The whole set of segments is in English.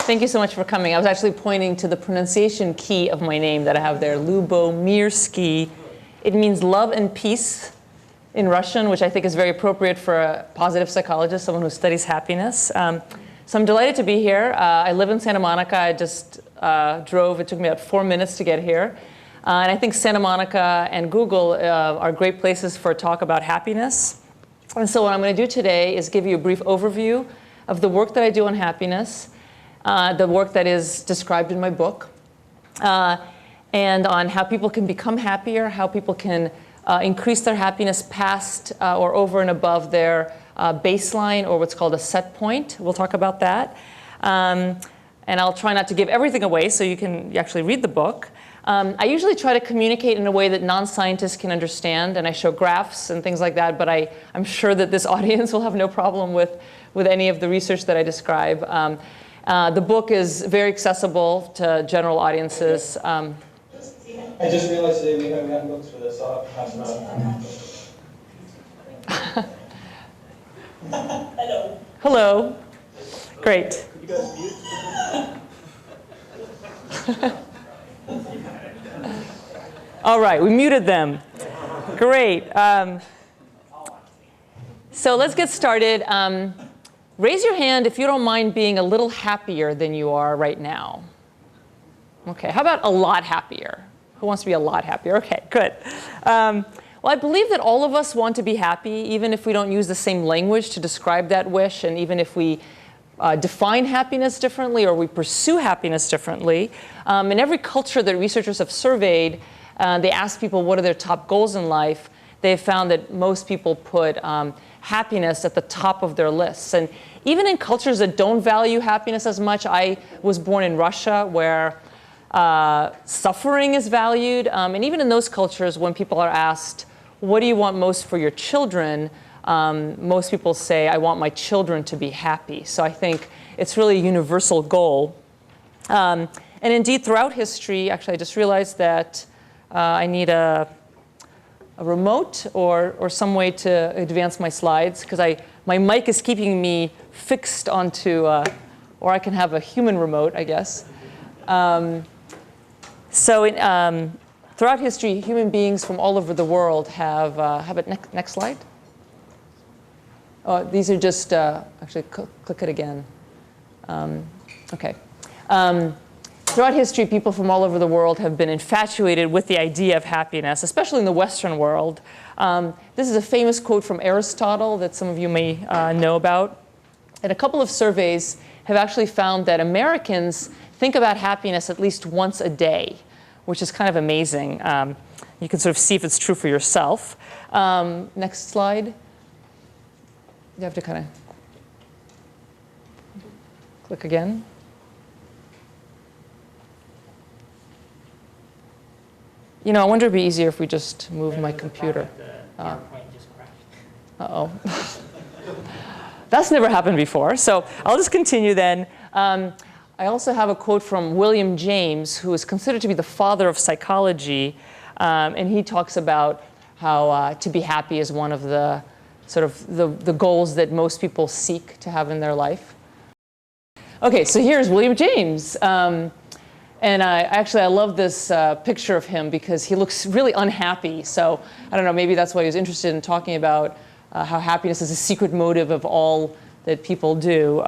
Thank you so much for coming. I was actually pointing to the pronunciation key of my name that I have there, Lyubomirsky. It means love and peace in Russian, which I think is very appropriate for a positive psychologist, someone who studies happiness. So I'm delighted to be here. I live in Santa Monica. I just drove. It took me about 4 minutes to get here. And I think Santa Monica and Google are great places for a talk about happiness. And so what I'm going to do today is give you a brief overview of the work that I do on happiness, the work that is described in my book, and on how people can become happier, how people can increase their happiness past or over and above their baseline, or what's called a set point. We'll talk about that. And I'll try not to give everything away so you can actually read the book. I usually try to communicate in a way that non-scientists can understand, and I show graphs and things like that, but I'm sure that this audience will have no problem with any of the research that I describe. The book is very accessible to general audiences. I just realized today we haven't gotten books for this, so I'll pass them out. Hello. Hello. Great. Could you guys mute? All right, we muted them. Great. So let's get started. Raise your hand if you don't mind being a little happier than you are right now. OK, how about a lot happier? Who wants to be a lot happier? OK, good. Well, I believe that all of us want to be happy, even if we don't use the same language to describe that wish, and even if we define happiness differently or we pursue happiness differently. In every culture that researchers have surveyed, they ask people what are their top goals in life. They've found that most people put happiness at the top of their lists. And even in cultures that don't value happiness as much, I was born in Russia, where suffering is valued. And even in those cultures, when people are asked, what do you want most for your children? Most people say, I want my children to be happy. So I think it's really a universal goal. And indeed, throughout history, actually, I just realized that I need a remote or some way to advance my slides, because my mic is keeping me fixed onto, or I can have a human remote, I guess. Throughout history, human beings from all over the world have it. Next slide. Oh, these are just, actually, click it again. OK. Throughout history, people from all over the world have been infatuated with the idea of happiness, especially in the Western world. This is a famous quote from Aristotle that some of you may know about. And a couple of surveys have actually found that Americans think about happiness at least once a day, which is kind of amazing. You can sort of see if it's true for yourself. Next slide. You have to kind of click again. You know, I wonder if it'd be easier if we just moved my computer. Uh-oh. That's never happened before. So I'll just continue then. I also have a quote from William James, who is considered to be the father of psychology. And he talks about how to be happy is one of the sort of the goals that most people seek to have in their life. OK, so here's William James. And I love this picture of him because he looks really unhappy. So I don't know, maybe that's why he was interested in talking about how happiness is a secret motive of all that people do.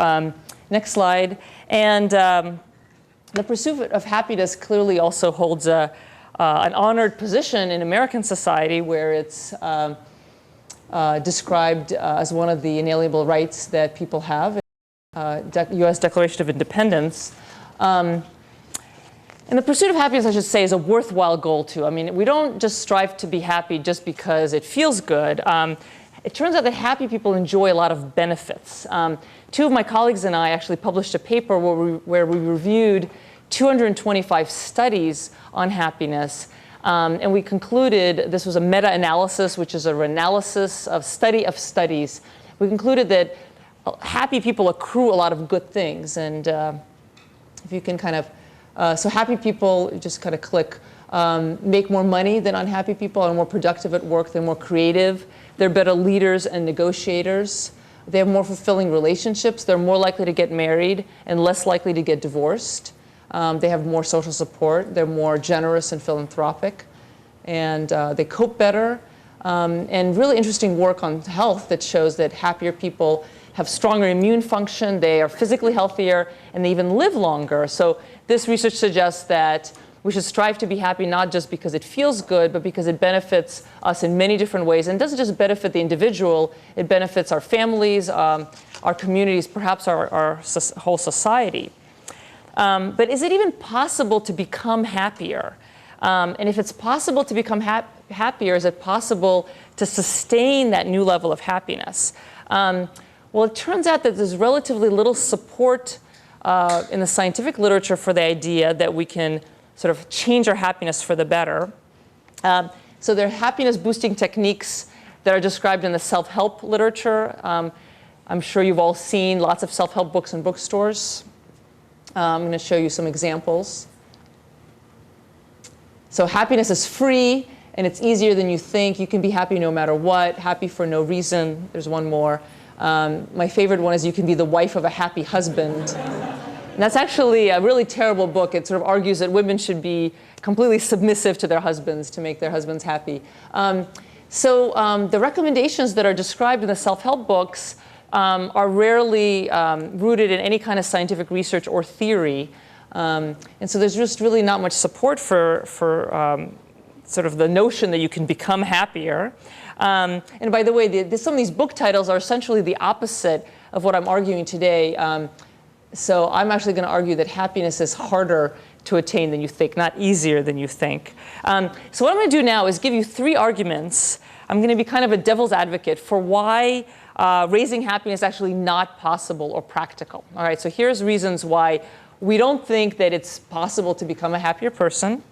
Next slide. And the pursuit of happiness clearly also holds an honored position in American society, where it's described as one of the inalienable rights that people have, U.S. Declaration of Independence. And the pursuit of happiness, I should say, is a worthwhile goal, too. I mean, we don't just strive to be happy just because it feels good. It turns out that happy people enjoy a lot of benefits. Two of my colleagues and I actually published a paper where we reviewed 225 studies on happiness. And we concluded, this was a meta-analysis, which is a reanalysis of studies. We concluded that happy people accrue a lot of good things. And if you can kind of, so happy people, just kind of click, make more money than unhappy people, are more productive at work, they're more creative, they're better leaders and negotiators. They have more fulfilling relationships. They're more likely to get married and less likely to get divorced. They have more social support. They're more generous and philanthropic. And they cope better. And really interesting work on health that shows that happier people have stronger immune function, they are physically healthier, and they even live longer. So this research suggests that we should strive to be happy not just because it feels good, but because it benefits us in many different ways. And it doesn't just benefit the individual, it benefits our families, our communities, perhaps our whole society. But is it even possible to become happier? And if it's possible to become happier, is it possible to sustain that new level of happiness? Well, it turns out that there's relatively little support in the scientific literature for the idea that we can sort of change our happiness for the better. So there are happiness-boosting techniques that are described in the self-help literature. I'm sure you've all seen lots of self-help books in bookstores. I'm going to show you some examples. So happiness is free, and it's easier than you think. You can be happy no matter what, happy for no reason. There's one more. My favorite one is you can be the wife of a happy husband. And that's actually a really terrible book. It sort of argues that women should be completely submissive to their husbands to make their husbands happy. So the recommendations that are described in the self-help books are rarely rooted in any kind of scientific research or theory. And so there's just really not much support for sort of the notion that you can become happier. And by the way, some of these book titles are essentially the opposite of what I'm arguing today. So I'm actually going to argue that happiness is harder to attain than you think, not easier than you think. So what I'm going to do now is give you 3 arguments. I'm going to be kind of a devil's advocate for why raising happiness is actually not possible or practical. All right, so here's reasons why we don't think that it's possible to become a happier person.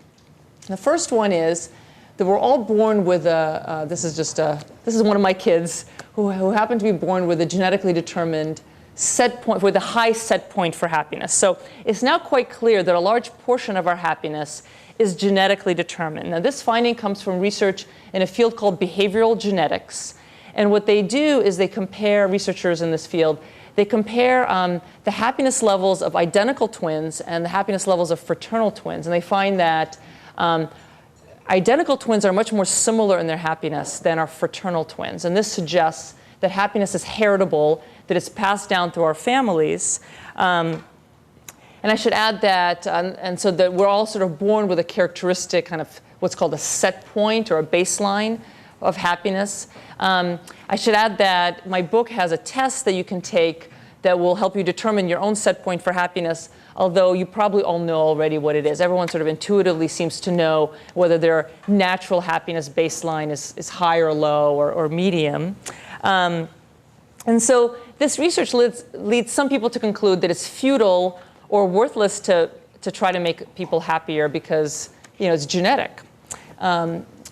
The first one is that we're all born with this is one of my kids who happened to be born with a genetically determined set point, with a high set point for happiness. So it's now quite clear that a large portion of our happiness is genetically determined. Now this finding comes from research in a field called behavioral genetics. And what they do is they compare, researchers in this field, they compare the happiness levels of identical twins and the happiness levels of fraternal twins. And they find that identical twins are much more similar in their happiness than our fraternal twins. And this suggests that happiness is heritable, that it's passed down through our families. And I should add that, and so that we're all sort of born with a characteristic kind of what's called a set point or a baseline of happiness. I should add that my book has a test that you can take that will help you determine your own set point for happiness, although you probably all know already what it is. Everyone sort of intuitively seems to know whether their natural happiness baseline is high or low or medium. And so this research leads some people to conclude that it's futile or worthless to try to make people happier because it's genetic.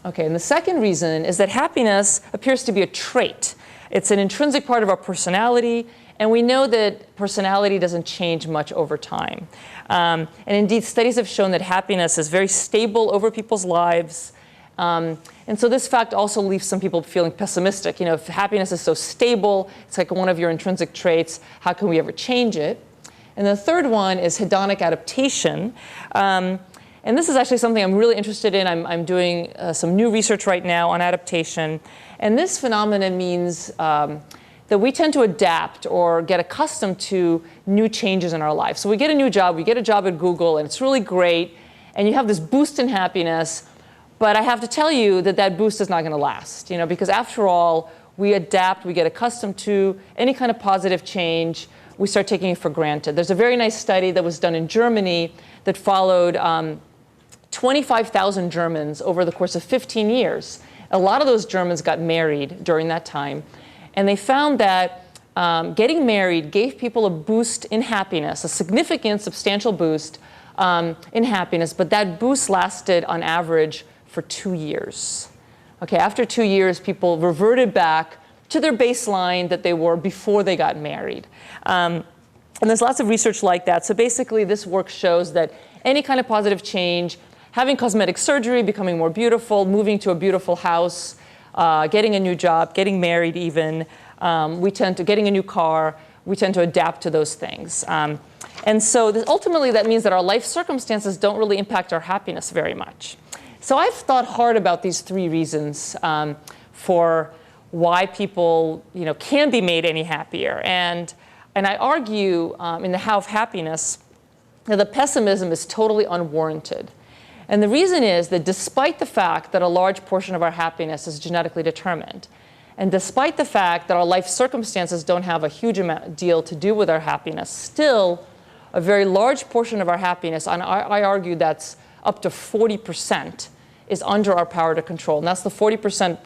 Okay, and the second reason is that happiness appears to be a trait. It's an intrinsic part of our personality, and we know that personality doesn't change much over time. And indeed, studies have shown that happiness is very stable over people's lives. And so this fact also leaves some people feeling pessimistic. If happiness is so stable, it's like one of your intrinsic traits, how can we ever change it? And the third one is hedonic adaptation. And this is actually something I'm really interested in. I'm doing some new research right now on adaptation. And this phenomenon means that we tend to adapt or get accustomed to new changes in our life. So we get a new job, we get a job at Google, and it's really great. And you have this boost in happiness. But I have to tell you that that boost is not going to last, because after all, we adapt, we get accustomed to any kind of positive change. We start taking it for granted. There's a very nice study that was done in Germany that followed 25,000 Germans over the course of 15 years. A lot of those Germans got married during that time. And they found that getting married gave people a boost in happiness, a significant, substantial boost in happiness. But that boost lasted on average for 2 years. Okay, after 2 years, people reverted back to their baseline that they were before they got married. And there's lots of research like that. So basically, this work shows that any kind of positive change, having cosmetic surgery, becoming more beautiful, moving to a beautiful house, getting a new job, getting married even, we tend to, getting a new car, we tend to adapt to those things. And so ultimately that means that our life circumstances don't really impact our happiness very much. So I've thought hard about these three reasons for why people can be made any happier. And I argue in the How of Happiness that the pessimism is totally unwarranted. And the reason is that despite the fact that a large portion of our happiness is genetically determined, and despite the fact that our life circumstances don't have a huge deal to do with our happiness, still a very large portion of our happiness, and I argue that's up to 40%, is under our power to control. And that's the 40%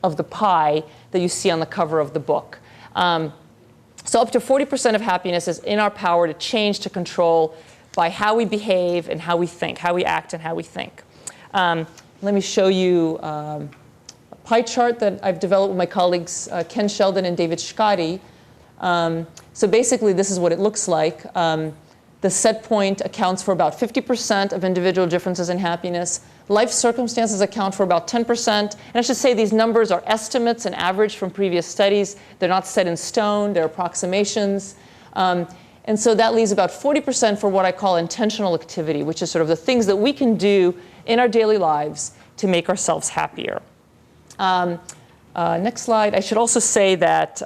of the pie that you see on the cover of the book. So up to 40% of happiness is in our power to change, to control by how we behave and how we think, how we act and how we think. Let me show you a pie chart that I've developed with my colleagues Ken Sheldon and David Shkati. So basically, this is what it looks like. The set point accounts for about 50% of individual differences in happiness. Life circumstances account for about 10%. And I should say these numbers are estimates and average from previous studies. They're not set in stone. They're approximations. And so that leaves about 40% for what I call intentional activity, which is sort of the things that we can do in our daily lives to make ourselves happier. Next slide. I should also say that,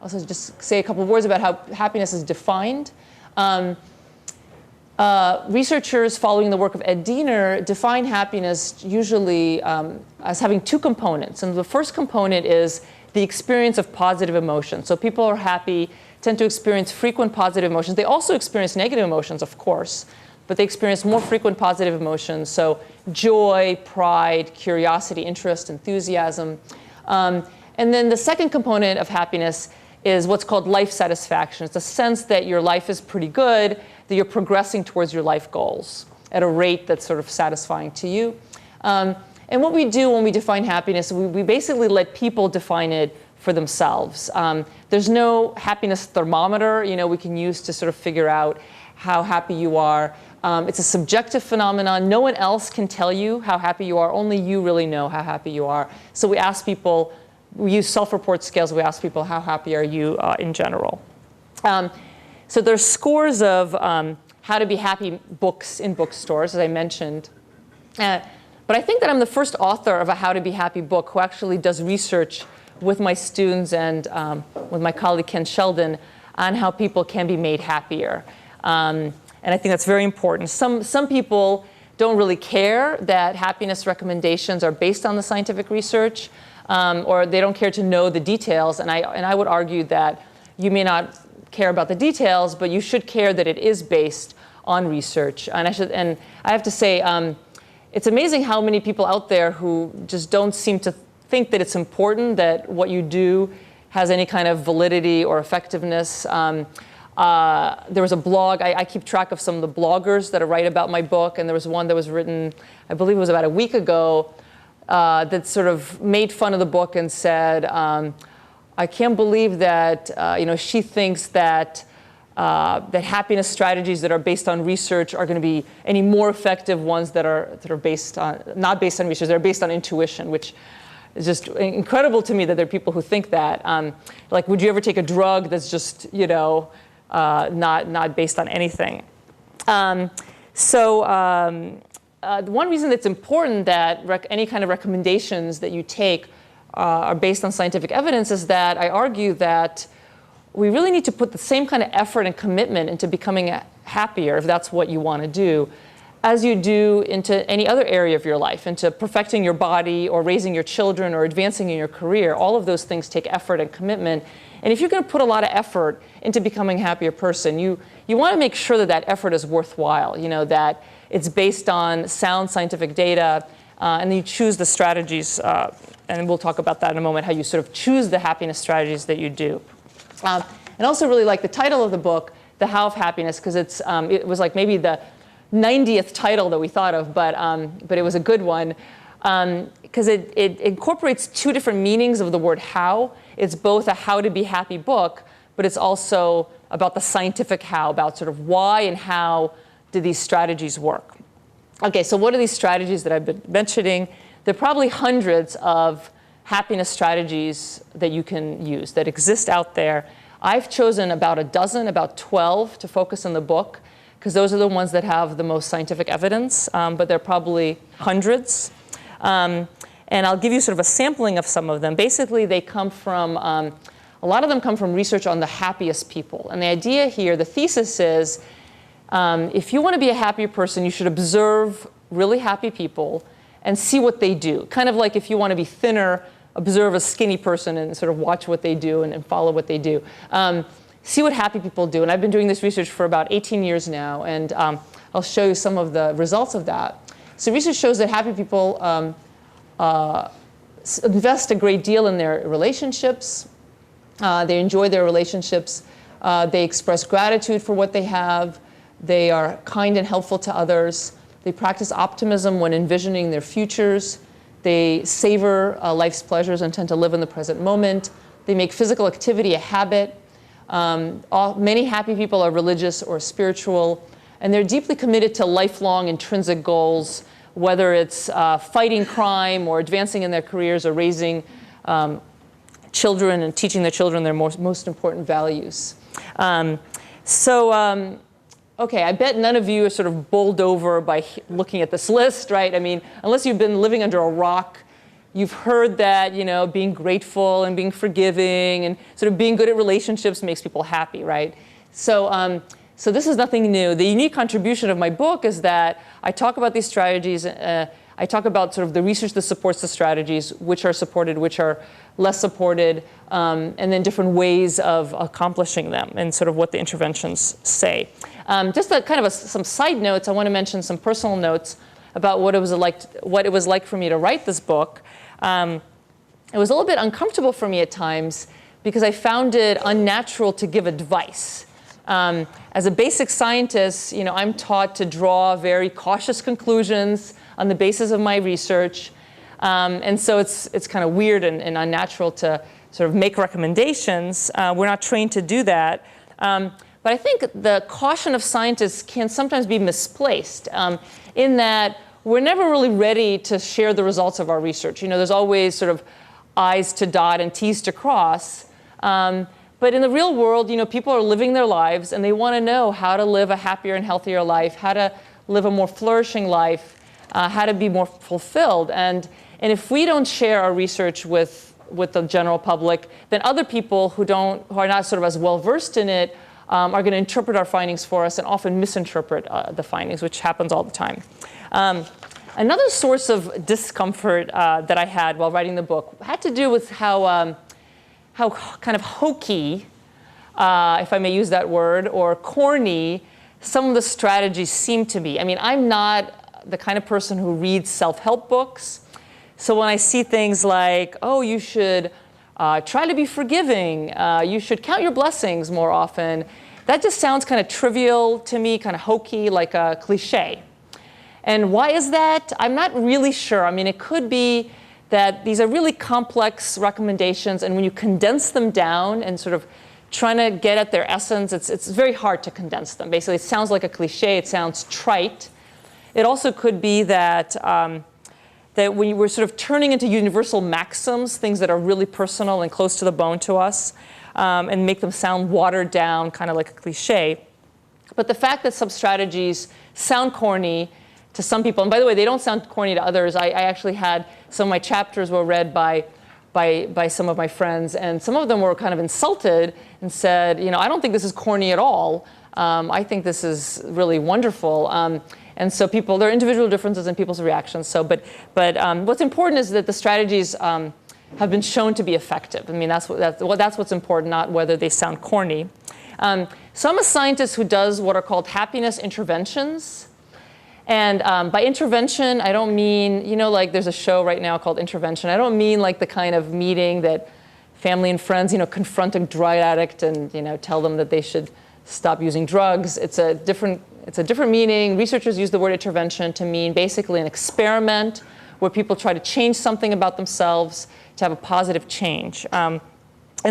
also just say a couple of words about how happiness is defined. Researchers following the work of Ed Diener define happiness usually as having two components. And the first component is the experience of positive emotion. So people who are happy tend to experience frequent positive emotions. They also experience negative emotions, of course, but they experience more frequent positive emotions. So joy, pride, curiosity, interest, enthusiasm. And then the second component of happiness is what's called life satisfaction. It's a sense that your life is pretty good, that you're progressing towards your life goals at a rate that's sort of satisfying to you. And what we do when we define happiness, we basically let people define it for themselves. There's no happiness thermometer we can use to sort of figure out how happy you are. It's a subjective phenomenon. No one else can tell you how happy you are. Only you really know how happy you are. So we ask people, we use self-report scales. We ask people, how happy are you in general? So there's scores of how to be happy books in bookstores, as I mentioned. But I think that I'm the first author of a How to Be Happy book who actually does research with my students and with my colleague Ken Sheldon on how people can be made happier. And I think that's very important. Some people don't really care that happiness recommendations are based on the scientific research, or they don't care to know the details. And I would argue that you may not care about the details, but you should care that it is based on research. And I have to say, it's amazing how many people out there who just don't seem to think that it's important that what you do has any kind of validity or effectiveness. There was a blog, I keep track of some of the bloggers that write about my book, and there was one that was written, I believe it was about a week ago, that sort of made fun of the book and said, I can't believe that she thinks that that happiness strategies that are based on research are going to be any more effective ones that are based on, not based on research, they're based on intuition, which is just incredible to me that there are people who think that. Like, would you ever take a drug that's just, not based on anything? One reason it's important that any kind of recommendations that you take are based on scientific evidence is that I argue that we really need to put the same kind of effort and commitment into becoming happier, if that's what you want to do, as you do into any other area of your life, into perfecting your body or raising your children or advancing in your career. All of those things take effort and commitment. And if you're going to put a lot of effort into becoming a happier person, you want to make sure that that effort is worthwhile, that it's based on sound scientific data, and then you choose the strategies, and we'll talk about that in a moment, how you sort of choose the happiness strategies that you do. And I also really like the title of the book, The How of Happiness, because it was like maybe the 90th title that we thought of, but it was a good one, because it incorporates two different meanings of the word how. It's both a how to be happy book, but it's also about the scientific how, about sort of why and how do these strategies work. Okay, so what are these strategies that I've been mentioning? There are probably hundreds of happiness strategies that you can use that exist out there. I've chosen about a dozen, about 12 to focus on the book, because those are the ones that have the most scientific evidence, but there are probably hundreds. And I'll give you sort of a sampling of some of them. Basically, they come from, a lot of them come from research on the happiest people. And the idea here, the thesis is, if you want to be a happier person, you should observe really happy people and see what they do. Kind of like if you want to be thinner, observe a skinny person and sort of watch what they do and follow what they do. See what happy people do. And I've been doing this research for about 18 years now, and I'll show you some of the results of that. So research shows that happy people invest a great deal in their relationships. They enjoy their relationships. They express gratitude for what they have. They are kind and helpful to others. They practice optimism when envisioning their futures. They savor life's pleasures and tend to live in the present moment. They make physical activity a habit. Many happy people are religious or spiritual, and they're deeply committed to lifelong intrinsic goals, whether it's fighting crime or advancing in their careers or raising children and teaching their children their most important values. Okay, I bet none of you are sort of bowled over by looking at this list, right? I mean, unless you've been living under a rock, you've heard that, you know, being grateful and being forgiving and sort of being good at relationships makes people happy, right? So this is nothing new. The unique contribution of my book is that I talk about these strategies. I talk about sort of the research that supports the strategies, which are supported, which are less supported, and then different ways of accomplishing them and sort of what the interventions say. Just some side notes, I want to mention some personal notes about what it was like for me to write this book. It was a little bit uncomfortable for me at times because I found it unnatural to give advice. As a basic scientist, you know, I'm taught to draw very cautious conclusions on the basis of my research. And so it's kind of weird and unnatural to sort of make recommendations. We're not trained to do that. But I think the caution of scientists can sometimes be misplaced in that we're never really ready to share the results of our research. You know, there's always sort of I's to dot and T's to cross. But in the real world, you know, people are living their lives and they want to know how to live a happier and healthier life, how to live a more flourishing life, how to be more fulfilled. And if we don't share our research with the general public, then other people who are not sort of as well versed in it are going to interpret our findings for us and often misinterpret the findings, which happens all the time. Another source of discomfort that I had while writing the book had to do with how kind of hokey, if I may use that word, or corny some of the strategies seem to be. I mean, I'm not the kind of person who reads self-help books. So when I see things like, oh, you should try to be forgiving, you should count your blessings more often, that just sounds kind of trivial to me, kind of hokey, like a cliche. And why is that? I'm not really sure. I mean, it could be that these are really complex recommendations, and when you condense them down and sort of trying to get at their essence, it's very hard to condense them. Basically, it sounds like a cliche. It sounds trite. It also could be that that when we're sort of turning into universal maxims, things that are really personal and close to the bone to us, and make them sound watered down, kind of like a cliche. But the fact that some strategies sound corny to some people, and by the way, they don't sound corny to others. I actually had some of my chapters were read by some of my friends, and some of them were kind of insulted and said, you know, I don't think this is corny at all. I think this is really wonderful. And so there are individual differences in people's reactions. So, but what's important is that the strategies have been shown to be effective. I mean, that's what's important, not whether they sound corny. So I'm a scientist who does what are called happiness interventions. And by intervention, I don't mean, you know, like there's a show right now called Intervention. I don't mean like the kind of meeting that family and friends, you know, confront a drug addict and, you know, tell them that they should stop using drugs. It's a different meaning. Researchers use the word intervention to mean basically an experiment where people try to change something about themselves to have a positive change. And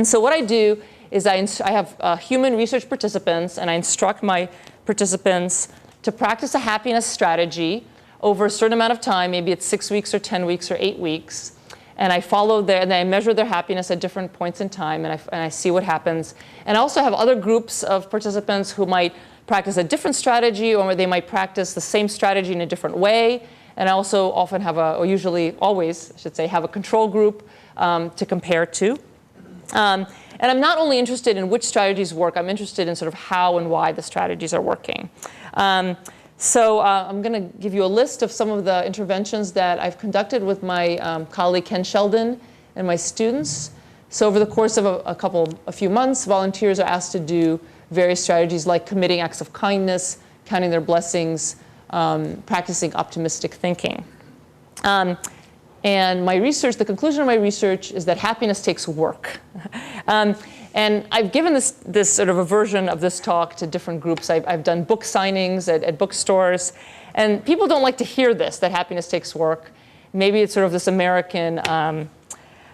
so what I do is I have human research participants, and I instruct my participants to practice a happiness strategy over a certain amount of time. Maybe it's 6 weeks or 10 weeks or 8 weeks. and I follow and I measure their happiness at different points in time, and I see what happens. And I also have other groups of participants who might practice a different strategy, or they might practice the same strategy in a different way. And I also often have or usually always, I should say, have a control group to compare to. And I'm not only interested in which strategies work, I'm interested in sort of how and why the strategies are working. So I'm going to give you a list of some of the interventions that I've conducted with my colleague Ken Sheldon and my students. So over the course of a few months, volunteers are asked to do various strategies like committing acts of kindness, counting their blessings, practicing optimistic thinking. And my research, the conclusion of my research is that happiness takes work. And I've given this sort of a version of this talk to different groups. I've done book signings at bookstores. And people don't like to hear this, that happiness takes work. Maybe it's sort of this American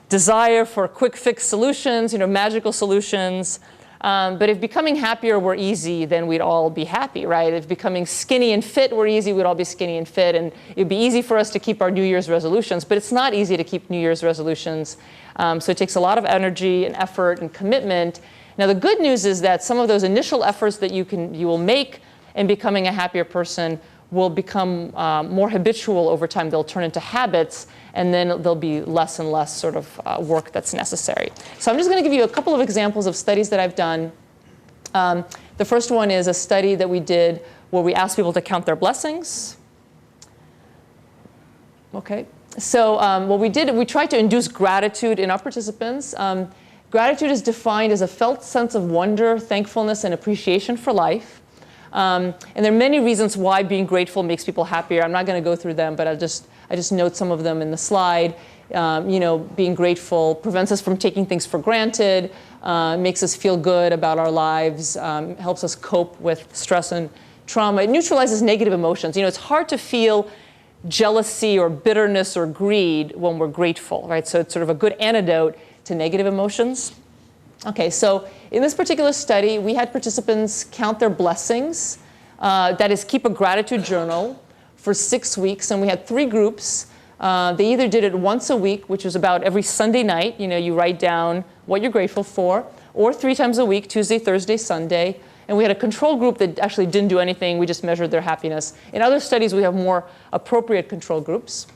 desire for quick fix solutions, magical solutions. But if becoming happier were easy, then we'd all be happy, right? If becoming skinny and fit were easy, we'd all be skinny and fit. And it'd be easy for us to keep our New Year's resolutions. But it's not easy to keep New Year's resolutions. So it takes a lot of energy and effort and commitment. Now, the good news is that some of those initial efforts that you will make in becoming a happier person will become more habitual over time. They'll turn into habits. And then there'll be less and less sort of work that's necessary. So I'm just going to give you a couple of examples of studies that I've done. The first one is a study that we did where we asked people to count their blessings. OK. So what we did, we tried to induce gratitude in our participants. Gratitude is defined as a felt sense of wonder, thankfulness, and appreciation for life. And there are many reasons why being grateful makes people happier. I'm not going to go through them, but I just note some of them in the slide. Being grateful prevents us from taking things for granted, makes us feel good about our lives, helps us cope with stress and trauma. It neutralizes negative emotions. It's hard to feel jealousy or bitterness or greed when we're grateful, right? So it's sort of a good antidote to negative emotions. OK, so in this particular study, we had participants count their blessings, that is, keep a gratitude journal for 6 weeks. And we had 3 groups. They either did it once a week, which was about every Sunday night. You write down what you're grateful for, or 3 times a week, Tuesday, Thursday, Sunday. And we had a control group that actually didn't do anything. We just measured their happiness. In other studies, we have more appropriate control groups.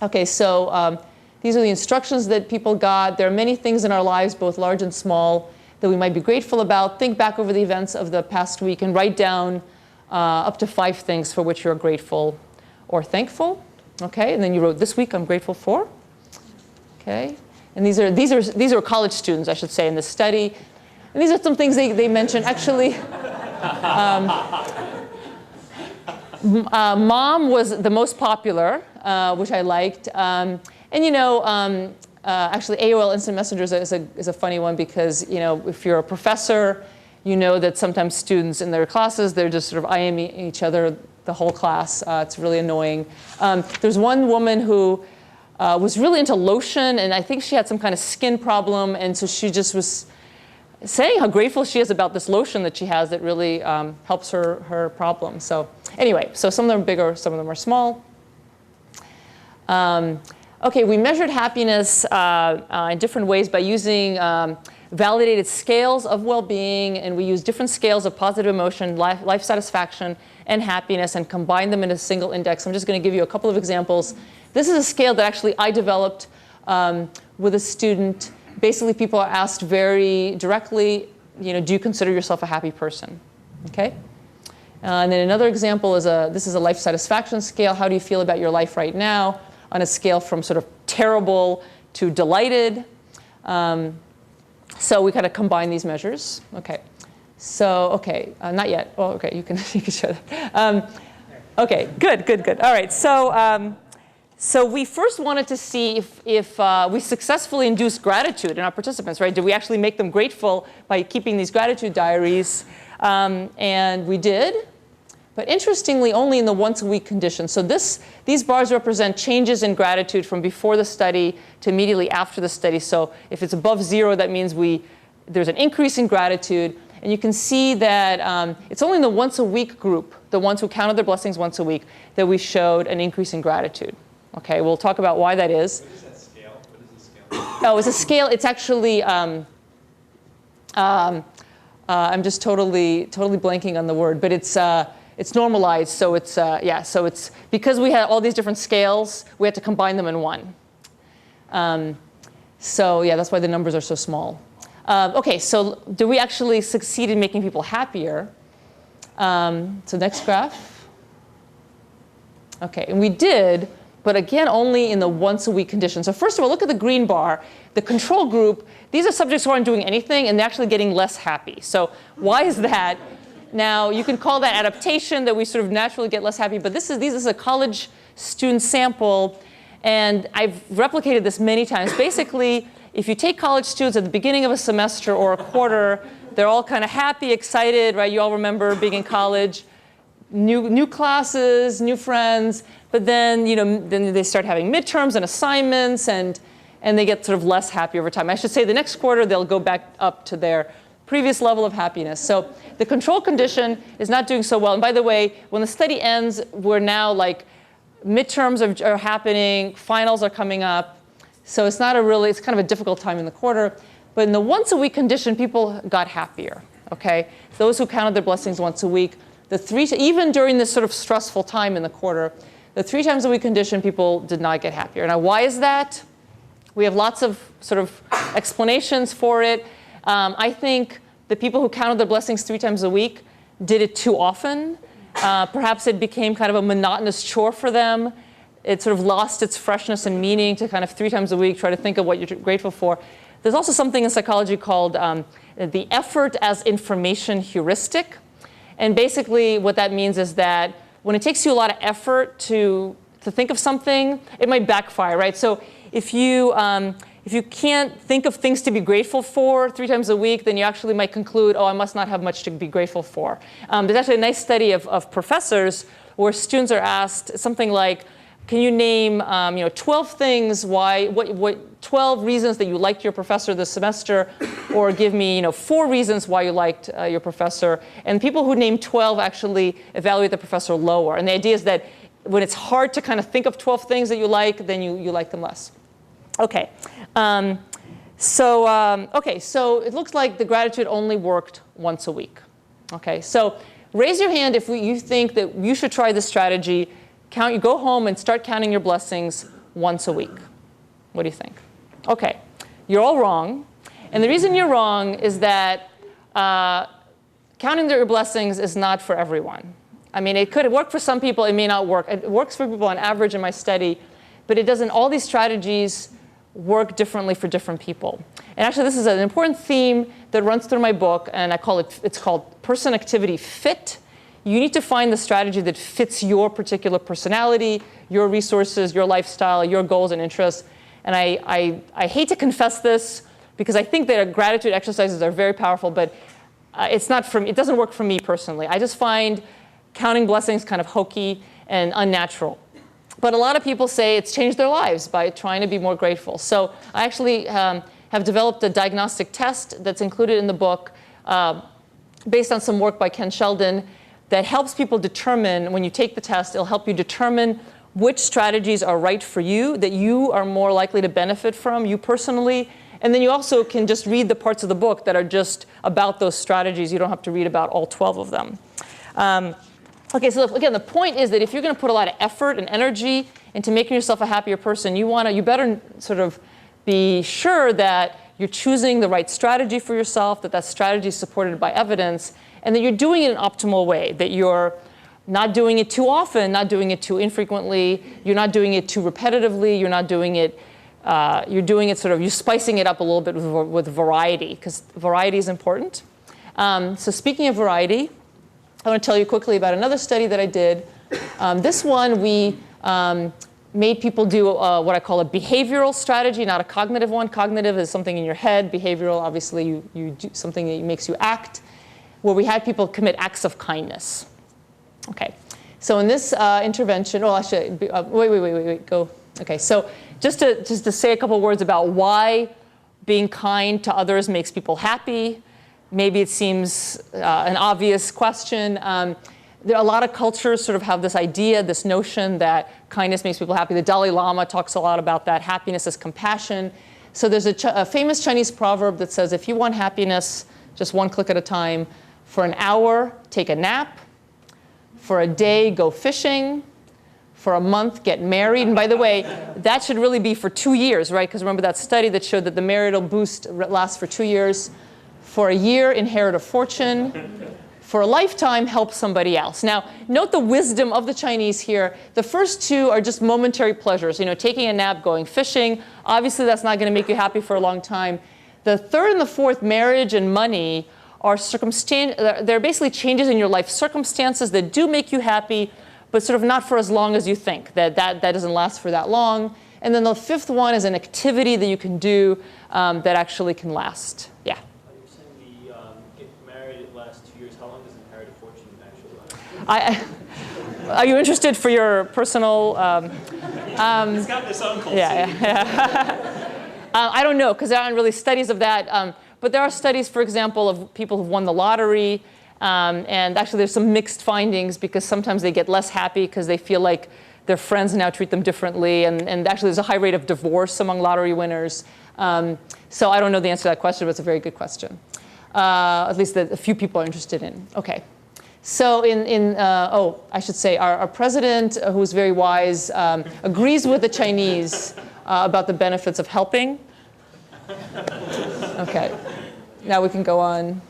OK, so these are the instructions that people got. There are many things in our lives, both large and small, that we might be grateful about. Think back over the events of the past week and write down up to 5 things for which you're grateful or thankful. OK, and then you wrote, this week I'm grateful for. OK, and these are college students, I should say, in this study. And these are some things they mentioned. Actually, mom was the most popular, which I liked. Actually, AOL Instant Messenger is a funny one because, if you're a professor, you know that sometimes students in their classes, they're just sort of eyeing each other the whole class. It's really annoying. There's one woman who was really into lotion, and I think she had some kind of skin problem, and so she just was saying how grateful she is about this lotion that she has that really helps her problem. So anyway, so some of them are bigger, some of them are small. OK, we measured happiness in different ways by using validated scales of well-being, and we used different scales of positive emotion, life satisfaction, and happiness, and combined them in a single index. I'm just going to give you a couple of examples. This is a scale that actually I developed with a student. Basically, people are asked very directly, do you consider yourself a happy person? OK? And then another example is this is a life satisfaction scale. How do you feel about your life right now? On a scale from sort of terrible to delighted. So we kind of combine these measures. OK. So, OK, not yet. Oh, OK, you can show that. OK, good. All right. So we first wanted to see if we successfully induced gratitude in our participants, right? Did we actually make them grateful by keeping these gratitude diaries? And we did. But interestingly, only in the once-a-week condition. So these bars represent changes in gratitude from before the study to immediately after the study. So if it's above 0, that means there's an increase in gratitude. And you can see that it's only in the once-a-week group, the ones who counted their blessings once a week, that we showed an increase in gratitude. OK, we'll talk about why that is. What is that scale? Oh, it's a scale. It's actually, I'm just totally blanking on the word, but it's normalized. So it's, yeah, so it's, because we had all these different scales, we had to combine them in one. So yeah, that's why the numbers are so small. OK, so do we actually succeed in making people happier? So next graph. OK, and we did, but again, only in the once-a-week condition. So first of all, look at the green bar. The control group, these are subjects who aren't doing anything, and they're actually getting less happy. So why is that? Now, you can call that adaptation, that we sort of naturally get less happy. But this is a college student sample. And I've replicated this many times. Basically, if you take college students at the beginning of a semester or a quarter, they're all kind of happy, excited, right? You all remember being in college. New classes, new friends. But then, then they start having midterms and assignments, and they get sort of less happy over time. I should say the next quarter, they'll go back up to their previous level of happiness. So the control condition is not doing so well. And by the way, when the study ends, we're now like midterms are happening, finals are coming up. So it's not it's kind of a difficult time in the quarter. But in the once-a-week condition, people got happier. OK, those who counted their blessings once a week, even during this sort of stressful time in the quarter, the 3 times a week condition, people did not get happier. Now, why is that? We have lots of sort of explanations for it. I think the people who counted their blessings 3 times a week did it too often. Perhaps it became kind of a monotonous chore for them. It sort of lost its freshness and meaning to kind of 3 times a week try to think of what you're grateful for. There's also something in psychology called the effort as information heuristic. And basically what that means is that when it takes you a lot of effort to think of something, it might backfire, right? So if you can't think of things to be grateful for 3 times a week, then you actually might conclude, oh, I must not have much to be grateful for. There's actually a nice study of professors where students are asked something like, can you name 12 things 12 reasons that you liked your professor this semester, or give me 4 reasons why you liked your professor. And people who name 12 actually evaluate the professor lower. And the idea is that when it's hard to kind of think of 12 things that you like, then you like them less. OK. So it looks like the gratitude only worked once a week. OK, so raise your hand if you think that you should try this strategy. Go home and start counting your blessings once a week. What do you think? OK, you're all wrong. And the reason you're wrong is that counting your blessings is not for everyone. I mean, it could work for some people. It may not work. It works for people on average in my study. But it doesn't. All these strategies work differently for different people. And actually, this is an important theme that runs through my book. And it's called person activity fit. You need to find the strategy that fits your particular personality, your resources, your lifestyle, your goals and interests. And I hate to confess this, because I think that gratitude exercises are very powerful. But it's not for me. It doesn't work for me personally. I just find counting blessings kind of hokey and unnatural. But a lot of people say it's changed their lives by trying to be more grateful. So I actually have developed a diagnostic test that's included in the book based on some work by Ken Sheldon that helps people determine, when you take the test, it'll help you determine which strategies are right for you, that you are more likely to benefit from, you personally. And then you also can just read the parts of the book that are just about those strategies. You don't have to read about all 12 of them. OK, so again, the point is that if you're going to put a lot of effort and energy into making yourself a happier person, you better sort of be sure that you're choosing the right strategy for yourself, that strategy is supported by evidence, and that you're doing it in an optimal way, that you're not doing it too often, not doing it too infrequently, you're not doing it too repetitively, you're spicing it up a little bit with variety, because variety is important. So speaking of variety, I want to tell you quickly about another study that I did. This one, we made people do what I call a behavioral strategy, not a cognitive one. Cognitive is something in your head. Behavioral, obviously, you do something that makes you act, where we had people commit acts of kindness. OK, so in this intervention, wait, go. OK, so just to say a couple words about why being kind to others makes people happy. Maybe it seems an obvious question. There are a lot of cultures sort of have this idea, this notion that kindness makes people happy. The Dalai Lama talks a lot about that. Happiness is compassion. So there's a famous Chinese proverb that says, if you want happiness, just one click at a time, for an hour, take a nap. For a day, go fishing. For a month, get married. And by the way, that should really be for 2 years, right? Because remember that study that showed that the marital boost lasts for 2 years. For a year, inherit a fortune. For a lifetime, help somebody else. Now, note the wisdom of the Chinese here. The first two are just momentary pleasures. You know, taking a nap, going fishing. Obviously, that's not going to make you happy for a long time. The third and the fourth, marriage and money, are they're basically changes in your life circumstances that do make you happy, but sort of not for as long as you think. That doesn't last for that long. And then the fifth one is an activity that you can do that actually can last. Yeah. You're saying the get married, it lasts 2 years. How long does inherit a fortune actually last? Are you interested for your personal? It's got this uncle. Yeah. I don't know, because there aren't really studies of that. But there are studies, for example, of people who've won the lottery. And actually, there's some mixed findings, because sometimes they get less happy because they feel like their friends now treat them differently. And actually, there's a high rate of divorce among lottery winners. So I don't know the answer to that question, but it's a very good question. At least that a few people are interested in. OK. So I should say, our president, who's very wise, agrees with the Chinese about the benefits of helping. OK. Now we can go on.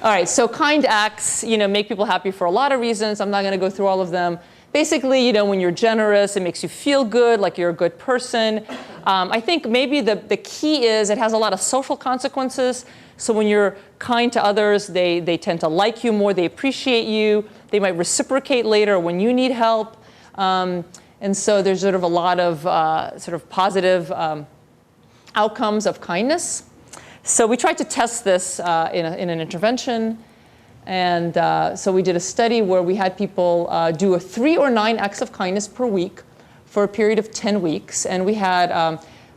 All right, so kind acts, make people happy for a lot of reasons. I'm not going to go through all of them. Basically, when you're generous, it makes you feel good, like you're a good person. I think maybe the key is it has a lot of social consequences. So when you're kind to others, they tend to like you more. They appreciate you. They might reciprocate later when you need help. And so there's sort of a lot of sort of positive outcomes of kindness. So we tried to test this in an intervention. And so we did a study where we had people do 3 or 9 acts of kindness per week for a period of 10 weeks. And we had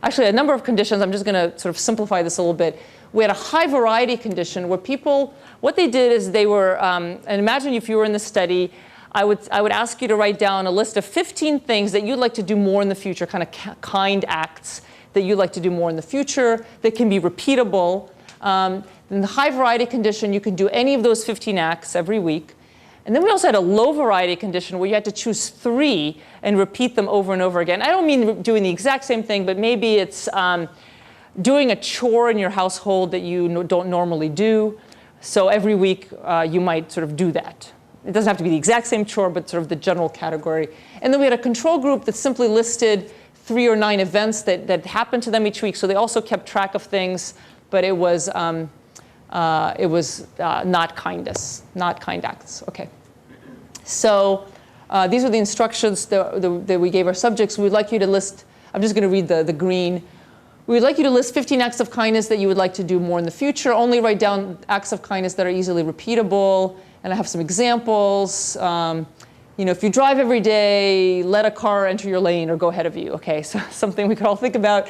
actually a number of conditions. I'm just going to sort of simplify this a little bit. We had a high variety condition where people, what they did is they were, and imagine if you were in the study, I would ask you to write down a list of 15 things that you'd like to do more in the future, kind of kind acts that you'd like to do more in the future that can be repeatable. In the high variety condition, you can do any of those 15 acts every week. And then we also had a low variety condition where you had to choose 3 and repeat them over and over again. I don't mean doing the exact same thing, but maybe it's doing a chore in your household that you don't normally do. So every week, you might sort of do that. It doesn't have to be the exact same chore, but sort of the general category. And then we had a control group that simply listed 3 or 9 events that happened to them each week. So they also kept track of things, but it was not kindness, not kind acts. OK. So these are the instructions that we gave our subjects. We'd like you to list, I'm just going to read the green. We would like you to list 15 acts of kindness that you would like to do more in the future. Only write down acts of kindness that are easily repeatable. And I have some examples. If you drive every day, let a car enter your lane or go ahead of you. OK, so something we could all think about.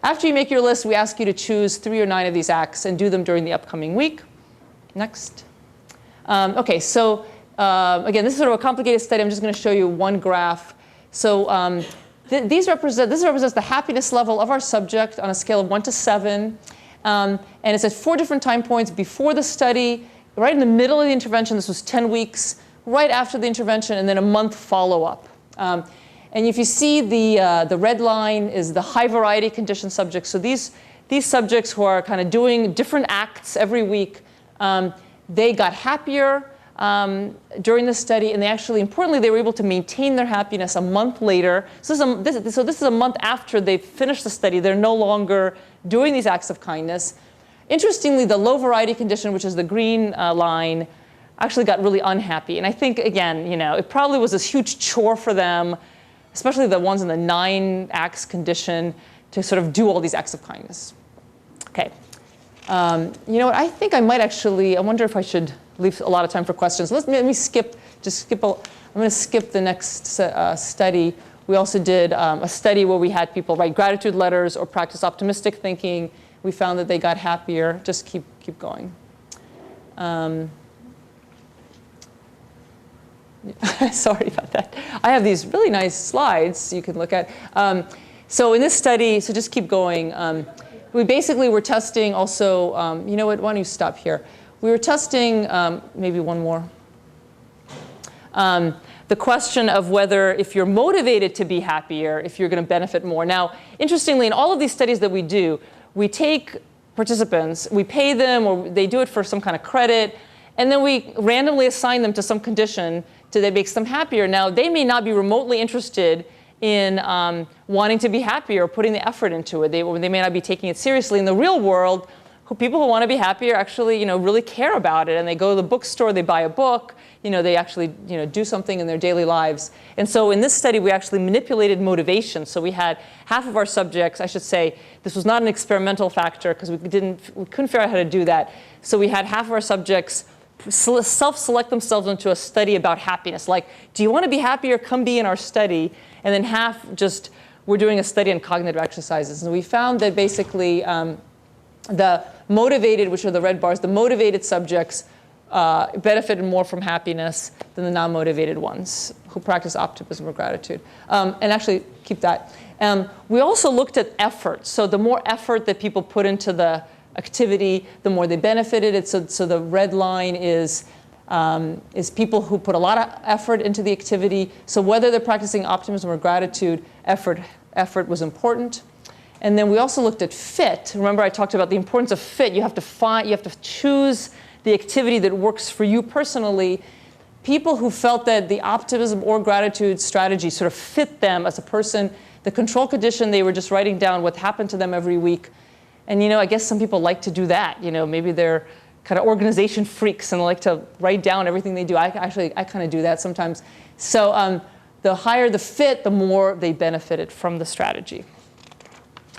After you make your list, we ask you to choose 3 or 9 of these acts and do them during the upcoming week. Next. OK, so again, this is sort of a complicated study. I'm just going to show you one graph. So this represents the happiness level of our subject on a scale of 1 to 7. And it's at 4 different time points before the study, right in the middle of the intervention. This was 10 weeks. Right after the intervention, and then a month follow-up. And if you see the red line is the high variety condition subjects. So these subjects who are kind of doing different acts every week, they got happier during the study, and they actually, importantly, they were able to maintain their happiness a month later. So this is a month after they finished the study. They're no longer doing these acts of kindness. Interestingly, the low variety condition, which is the green line, actually got really unhappy. And I think, again, it probably was this huge chore for them, especially the ones in the 9 acts condition, to sort of do all these acts of kindness. OK. You know what? I think I might actually, I wonder if I should leave a lot of time for questions. Let me skip, I'm going to skip the next study. We also did a study where we had people write gratitude letters or practice optimistic thinking. We found that they got happier. Just keep going. Sorry about that. I have these really nice slides you can look at. So in this study, so just keep going. We basically were testing also, you know what, why don't you stop here? We were testing, maybe one more. The question of whether if you're motivated to be happier, if you're going to benefit more. Now, interestingly, in all of these studies that we do, we take participants, we pay them, or they do it for some kind of credit, and then we randomly assign them to some condition that makes them happier. Now, they may not be remotely interested in wanting to be happier or putting the effort into it. They may not be taking it seriously. In the real world, people who want to be happier actually, really care about it, and they go to the bookstore, they buy a book, they actually, do something in their daily lives. And so in this study, we actually manipulated motivation. So we had half of our subjects, I should say, this was not an experimental factor because we couldn't figure out how to do that. So we had half of our subjects self-select themselves into a study about happiness. Like, do you want to be happier? Come be in our study. And then half just, we're doing a study on cognitive exercises. And we found that basically the motivated, which are the red bars, the motivated subjects benefited more from happiness than the non-motivated ones who practice optimism or gratitude. And actually, keep that. We also looked at effort. So the more effort that people put into the activity, the more they benefited. So the red line is people who put a lot of effort into the activity. So whether they're practicing optimism or gratitude, effort was important. And then we also looked at fit. Remember, I talked about the importance of fit. You have to choose the activity that works for you personally. People who felt that the optimism or gratitude strategy sort of fit them as a person, the control condition, they were just writing down what happened to them every week. And I guess some people like to do that. Maybe they're kind of organization freaks and like to write down everything they do. I kind of do that sometimes. So the higher the fit, the more they benefited from the strategy.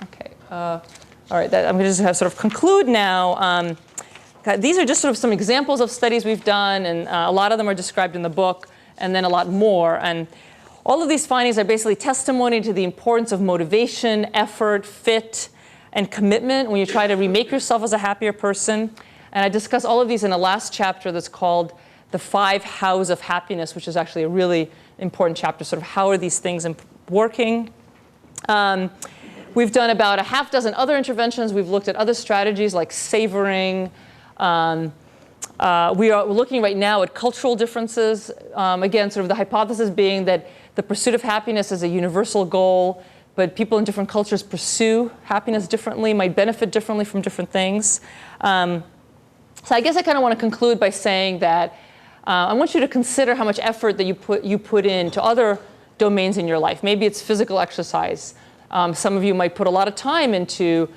Okay. All right. I'm going to just have sort of conclude now. These are just sort of some examples of studies we've done, and a lot of them are described in the book, and then a lot more. And all of these findings are basically testimony to the importance of motivation, effort, fit, and commitment when you try to remake yourself as a happier person. And I discuss all of these in the last chapter that's called The 5 Hows of Happiness, which is actually a really important chapter, sort of how are these things working. We've done about a half dozen other interventions. We've looked at other strategies like savoring. We are looking right now at cultural differences. Again, sort of the hypothesis being that the pursuit of happiness is a universal goal, but people in different cultures pursue happiness differently, might benefit differently from different things. So I guess I kind of want to conclude by saying that I want you to consider how much effort that you put into other domains in your life. Maybe it's physical exercise. Some of you might put a lot of time into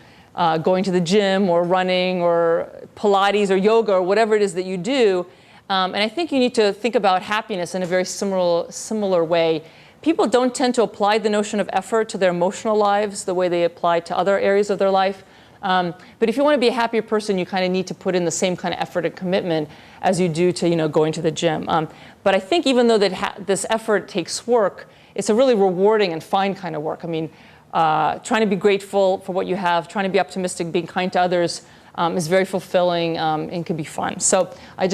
going to the gym or running or Pilates or yoga or whatever it is that you do. And I think you need to think about happiness in a very similar way. People don't tend to apply the notion of effort to their emotional lives the way they apply to other areas of their life. But if you want to be a happier person, you kind of need to put in the same kind of effort and commitment as you do to going to the gym. But I think even though this effort takes work, it's a really rewarding and fine kind of work. I mean, trying to be grateful for what you have, trying to be optimistic, being kind to others is very fulfilling and can be fun. So I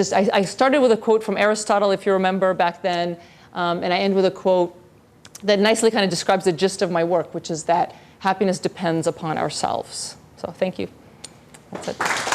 started with a quote from Aristotle, if you remember back then, and I end with a quote that nicely kind of describes the gist of my work, which is that happiness depends upon ourselves. So thank you. That's it.